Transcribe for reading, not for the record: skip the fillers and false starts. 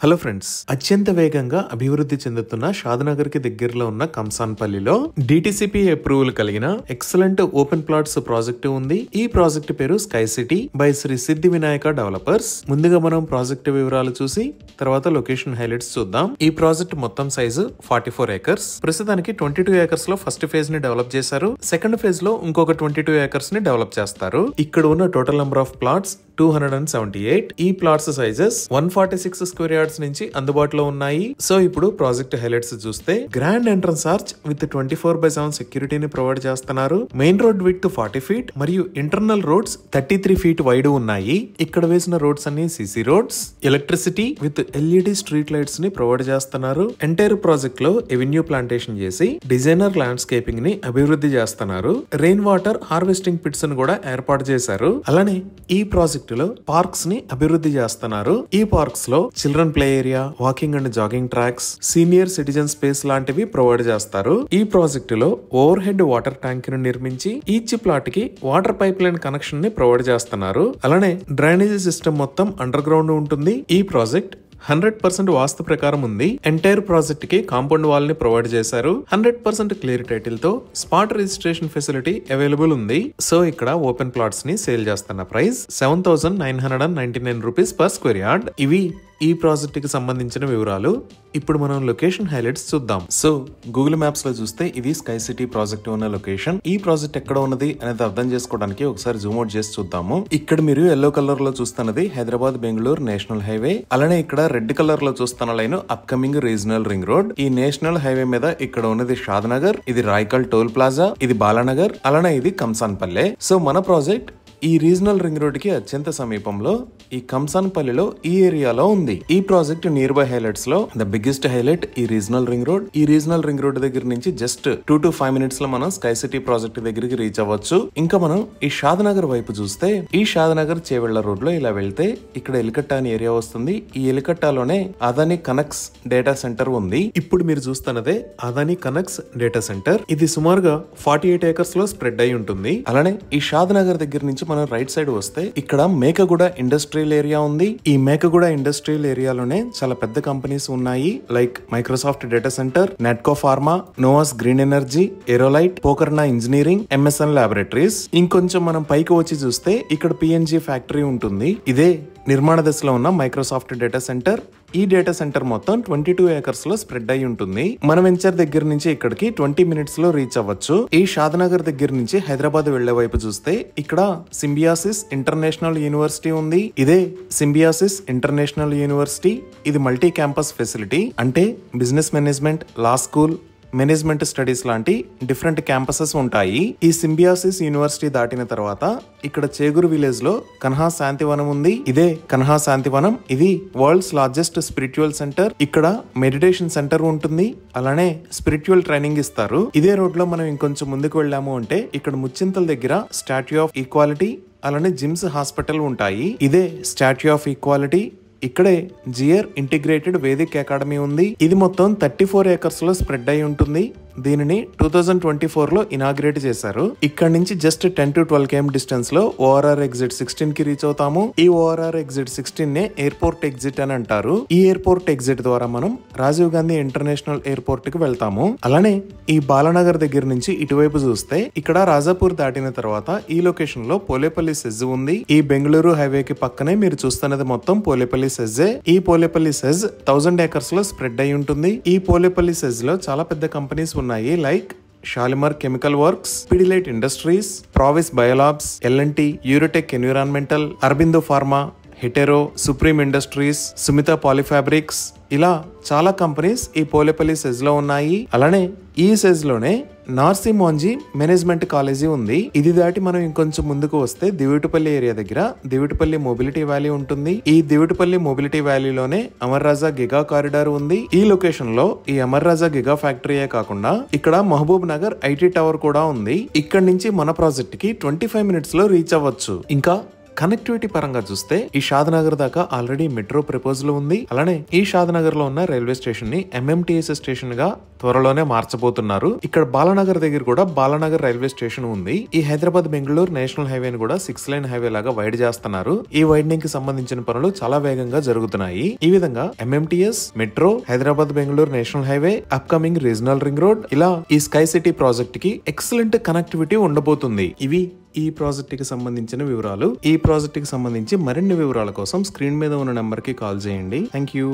Hello friends, అత్యంత వేగంగా అభివృద్ధి చెందుతున్న షాద్నగర్ కి దగ్గరలో ఉన్న కంసాన్పల్లిలో డిటిసిపి అప్రూవల్ కలిగిన ఎక్సలెంట్ ఓపెన్ ప్లాట్స్ ప్రాజెక్ట్ ఉంది. ఈ ప్రాజెక్ట్ పేరు sky city by Shri Siddhi Vinayaka developers. ముందుగా మనం ప్రాజెక్ట్ వివరాలు చూసి తర్వాత లొకేషన్ హైలైట్స్ చూద్దాం. ఈ ప్రాజెక్ట్ మొత్తం సైజు 44 ఏకర్స్. ప్రస్తుతానికి 22 ఏకర్స్ లో ఫస్ట్ ఫేజ్ ని డెవలప్ చేశారు. సెకండ్ ఫేజ్ లో ఇంకొక 22 ఏకర్స్ ని డెవలప్ చేస్తారు. ఇక్కడ ఉన్న టోటల్ నెంబర్ ఆఫ్ ప్లాట్స్ 278. ఈ ప్లాట్స్ సైజెస్ 146 స్క్వేర్ యార్డ్స్ నుంచి అందుబాటులో ఉన్నాయి. సో ఇప్పుడు ప్రాజెక్ట్ హైలైట్స్ చూస్తే గ్రాండ్ ఎంట్రన్స్ ఆర్చ్ విత్ 24/7 సెక్యూరిటీని ప్రొవైడ్ చేస్తున్నారు. మెయిన్ రోడ్ విడ్త్ 40 ఫీట్ మరియు ఇంటర్నల్ రోడ్స్ 33 ఫీట్ వైడ్ ఉన్నాయి. ఇక్కడ వేసిన రోడ్స్ అన్ని CC roads. Electricity with LED street lights ని ప్రొవైడ్ చేస్తున్నారు. ఎంటైర్ ప్రాజెక్ట్ లో ఎవెన్యూ ప్లాంటేషన్ చేసి డిజైనర్ ల్యాండ్స్కేపింగ్ ని అభివృద్ధి చేస్తున్నారు. రెయిన్ వాటర్ హార్వెస్టింగ్ పిట్స్ ను కూడా ఏర్పాటు చేశారు. అలానే ఈ ప్రాజెక్ట్ లో పార్క్స్ ని అభివృద్ధి చేస్తున్నారు. ఈ పార్క్స్ లో children play area, walking and jogging tracks, senior citizen space లాంటివి ప్రొవైడ్ చేస్తారు. ఈ ప్రాజెక్టు లో ఓవర్ హెడ్ వాటర్ ట్యాంక్ ను నిర్మించి ఈచ్ ప్లాట్ కి వాటర్ పైప్ లైన్ కనెక్షన్ ని ప్రొవైడ్ చేస్తున్నారు. అలానే డ్రైనేజీ సిస్టమ్ మొత్తం అండర్ గ్రౌండ్ ఉంటుంది. ఈ ప్రాజెక్ట్ 100% వాస్తు ప్రకారం ఉంది. ఎంటైర్ ప్రాజెక్ట్ కి కాంపౌండ్ వాల్ ని ప్రొవైడ్ చేశారు. 100% క్లియర్ టైటిల్ తో స్పాట్ రిజిస్ట్రేషన్ ఫెసిలిటీ అవైలబుల్ ఉంది. సో ఇక్కడ ఓపెన్ ప్లాట్స్ ని సేల్ చేస్తున్న price 7,999 rupees per square yard. ఇవి ఈ ప్రాజెక్ట్ కి సంబంధించిన వివరాలు. ఇప్పుడు మనం లొకేషన్ హైలైట్స్ చూద్దాం. సో గూగుల్ మ్యాప్స్ లో చూస్తే ఇది స్కై సిటీ ప్రాజెక్ట్ ఉన్న లొకేషన్. ఈ ప్రాజెక్ట్ ఎక్కడ ఉన్నది అనేది అర్థం చేసుకోవడానికి ఒకసారి జూమ్ అవుట్ చేసి చూద్దాము. ఇక్కడ మీరు ఎల్లో కలర్ లో చూస్తున్నది హైదరాబాద్ బెంగళూరు నేషనల్ హైవే. అలానే ఇక్కడ రెడ్ కలర్ లో చూస్తున్న line upcoming regional ring road. ఈ నేషనల్ హైవే మీద ఇక్కడ ఉన్నది షాద్నగర్, ఇది రాయ్కల్ టోల్ ప్లాజా, ఇది బాలానగర్, అలానే ఇది కంసాన్పల్లె. సో మన ప్రాజెక్ట్ ఈ రీజనల్ రింగ్ రోడ్ కి అత్యంత సమీపంలో ఈ కంసాన్పల్లిలో ఈ ఏరియాలో ఉంది. ఈ ప్రాజెక్ట్ నియర్ బై హైలైట్స్ లో ద బిగ్గెస్ట్ హైలైట్ ఈ రీజనల్ రింగ్ రోడ్. ఈ రీజనల్ రింగ్ రోడ్ దగ్గర నుంచి జస్ట్ 2 to 5 minutes లో మనం స్కై సిటీ ప్రాజెక్ట్ దగ్గరికి రీచ్ అవ్వచ్చు. ఇంకా మనం ఈ షాద్నగర్ వైపు చూస్తే ఈ షాద్నగర్ చేవెళ్ల రోడ్ లో ఇలా వెళ్తే ఇక్కడ ఎలికట్ట అనే ఏరియా వస్తుంది. ఈ ఎలికట్టాలోనే అదానీ కనెక్స్ డేటా సెంటర్ ఉంది. ఇప్పుడు మీరు చూస్తున్నదే అదానీ కనెక్స్ డేటా సెంటర్. ఇది సుమారుగా 48 ఏకర్స్ లో స్ప్రెడ్ అయి ఉంటుంది. అలానే ఈ షాద్నగర్ దగ్గర నుంచి మనం రైట్ సైడ్ వస్తే ఇక్కడ మేకగూడ ఇండస్ట్రియల్ ఏరియా ఉంది. ఈ మేకగూడ ఇండస్ట్రియల్ ఏరియాలోనే చాలా పెద్ద కంపెనీస్ ఉన్నాయి. Like Microsoft data centre, Natco pharma, Novus green energy, Aerolite, Pokarna engineering, MSN laboratories. ఇంకొంచెం మనం పైకి వచ్చి చూస్తే ఇక్కడ పిఎన్జి ఫ్యాక్టరీ ఉంటుంది. ఇదే నిర్మాణ దశలో ఉన్న మైక్రోసాఫ్ట్ డేటా సెంటర్. ఈ డేటా సెంటర్ మొత్తం 22 ఏకర్స్ లో స్ప్రెడ్ అయి ఉంటుంది. మన వెంచర్ దగ్గర నుంచి ఇక్కడికి 20 minutes లో రీచ్ అవ్వచ్చు. ఈ షాద్నగర్ దగ్గర నుంచి హైదరాబాద్ వెళ్లే వైపు చూస్తే ఇక్కడ సింబియాసిస్ ఇంటర్నేషనల్ యూనివర్సిటీ ఉంది. ఇదే సింబియాసిస్ ఇంటర్నేషనల్ యూనివర్సిటీ. ఇది మల్టీ క్యాంపస్ ఫెసిలిటీ. అంటే బిజినెస్ మేనేజ్మెంట్, లా స్కూల్, మేనేజ్మెంట్ స్టడీస్ లాంటి డిఫరెంట్ క్యాంపసెస్ ఉంటాయి. ఈ సింబియాసిస్ యూనివర్సిటీ దాటిన తర్వాత ఇక్కడ చేగురు విలేజ్ లో కన్హా శాంతివనం ఉంది. ఇదే కన్హా శాంతివనం. ఇది వరల్డ్స్ లార్జెస్ట్ స్పిరిచువల్ సెంటర్. ఇక్కడ మెడిటేషన్ సెంటర్ ఉంటుంది. అలానే స్పిరిచువల్ ట్రైనింగ్ ఇస్తారు. ఇదే రోడ్ లో మనం ఇంకొంచెం ముందుకు వెళ్ళాము అంటే ఇక్కడ ముచ్చింతల దగ్గర స్టాట్యూ ఆఫ్ ఈక్వాలిటీ, అలానే జిమ్స్, హాస్పిటల్ ఉంటాయి. ఇదే స్టాట్యూ ఆఫ్ ఈక్వాలిటీ. ఇక్కడే జియర్ ఇంటిగ్రేటెడ్ వేదిక్ అకాడమీ ఉంది. ఇది మొత్తం 34 ఏకర్స్ లో స్ప్రెడ్ అయి ఉంటుంది. దీనిని 2024 లో ఇనాగ్రేట్ చేశారు. ఇక్కడ నుంచి జస్ట్ 10 to 12 km డిస్టెన్స్ లో ఓఆర్ఆర్ ఎగ్జిట్ 16 కి రీచ్ అవుతాము. ఈ ఓఆర్ఆర్ ఎగ్జిట్ 16 నే ఎయిర్పోర్ట్ ఎగ్జిట్ అని అంటారు. ఈ ఎయిర్పోర్ట్ ఎగ్జిట్ ద్వారా మనం రాజీవ్ గాంధీ ఇంటర్నేషనల్ ఎయిర్పోర్ట్ కి వెళ్తాము. అలానే ఈ బాలానగర్ దగ్గర నుంచి ఇటువైపు చూస్తే ఇక్కడ రాజాపూర్ దాటిన తర్వాత ఈ లొకేషన్ లో పోలేపల్లి సెజ్ ఉంది. ఈ బెంగళూరు హైవే కి పక్కనే మీరు చూస్తున్నది మొత్తం పోలేపల్లి సెజ్. ఈ పోలేపల్లి సెజ్ 1000 ఏకర్స్ లో స్ప్రెడ్ అయి ఉంటుంది. ఈ పోలేపల్లి సెజ్ లో చాలా పెద్ద కంపెనీస్ ఉన్నాయి. Like Shalimar chemical works, Pidilite industries, Pravis biolabs, L N T, Eurotech environmental, Aurobindo pharma, Hetero, Supreme industries, Sumitha polyfabrics, ఇలా చాలా కంపెనీస్ ఈ పోలేపల్లి సెజ్ లో ఉన్నాయి. అలానే ఈ సెజ్ లోనే నార్సీ మోంజీ మేనేజ్మెంట్ కాలేజీ ఉంది. ఇది దాటి మనం ఇంకొంచెం ముందుకు వస్తే దివిటిపల్లి ఏరియా దగ్గర దివిటిపల్లి మొబిలిటీ వ్యాలీ ఉంటుంది. ఈ దివిటిపల్లి మొబిలిటీ వ్యాలీలోనే అమర్ రాజా గిగా కారిడార్ ఉంది. ఈ లొకేషన్ లో ఈ అమర్ రాజా గిగా ఫ్యాక్టరీయే కాకుండా ఇక్కడ మహబూబ్ నగర్ ఐటీ టవర్ కూడా ఉంది. ఇక్కడ నుంచి మన ప్రాజెక్ట్ కి 25 minutes లో రీచ్ అవ్వచ్చు. ఇంకా కనెక్టివిటీ పరంగా చూస్తే ఈ షాద్నగర్ దాకా ఆల్రెడీ మెట్రో ప్రపోజల్ ఉంది. అలానే ఈ షాద్నగర్ లో ఉన్న రైల్వే స్టేషన్ ని ఎంఎంటీఎస్ స్టేషన్ గా త్వరలోనే మార్చబోతున్నారు. ఇక్కడ బాలానగర్ దగ్గర కూడా బాలానగర్ రైల్వే స్టేషన్ ఉంది. ఈ హైదరాబాద్ బెంగళూరు నేషనల్ హైవే కూడా 6 లైన్ హైవే లాగా వైడ్ చేస్తున్నారు. ఈ వైడనింగ్ కి సంబంధించిన పనులు చాలా వేగంగా జరుగుతున్నాయి. ఈ విధంగా MMTS, metro, Hyderabad Bengaluru national highway, upcoming regional ring road, ఇలా ఈ స్కై సిటీ ప్రాజెక్ట్ కి ఎక్సలెంట్ కనెక్టివిటీ ఉండబోతుంది. ఇవి ఈ ప్రాజెక్ట్ కి సంబంధించిన వివరాలు. ఈ ప్రాజెక్ట్ కి సంబంధించి మరిన్ని వివరాల కోసం స్క్రీన్ మీద ఉన్న నెంబర్ కి కాల్ చేయండి. Thank you.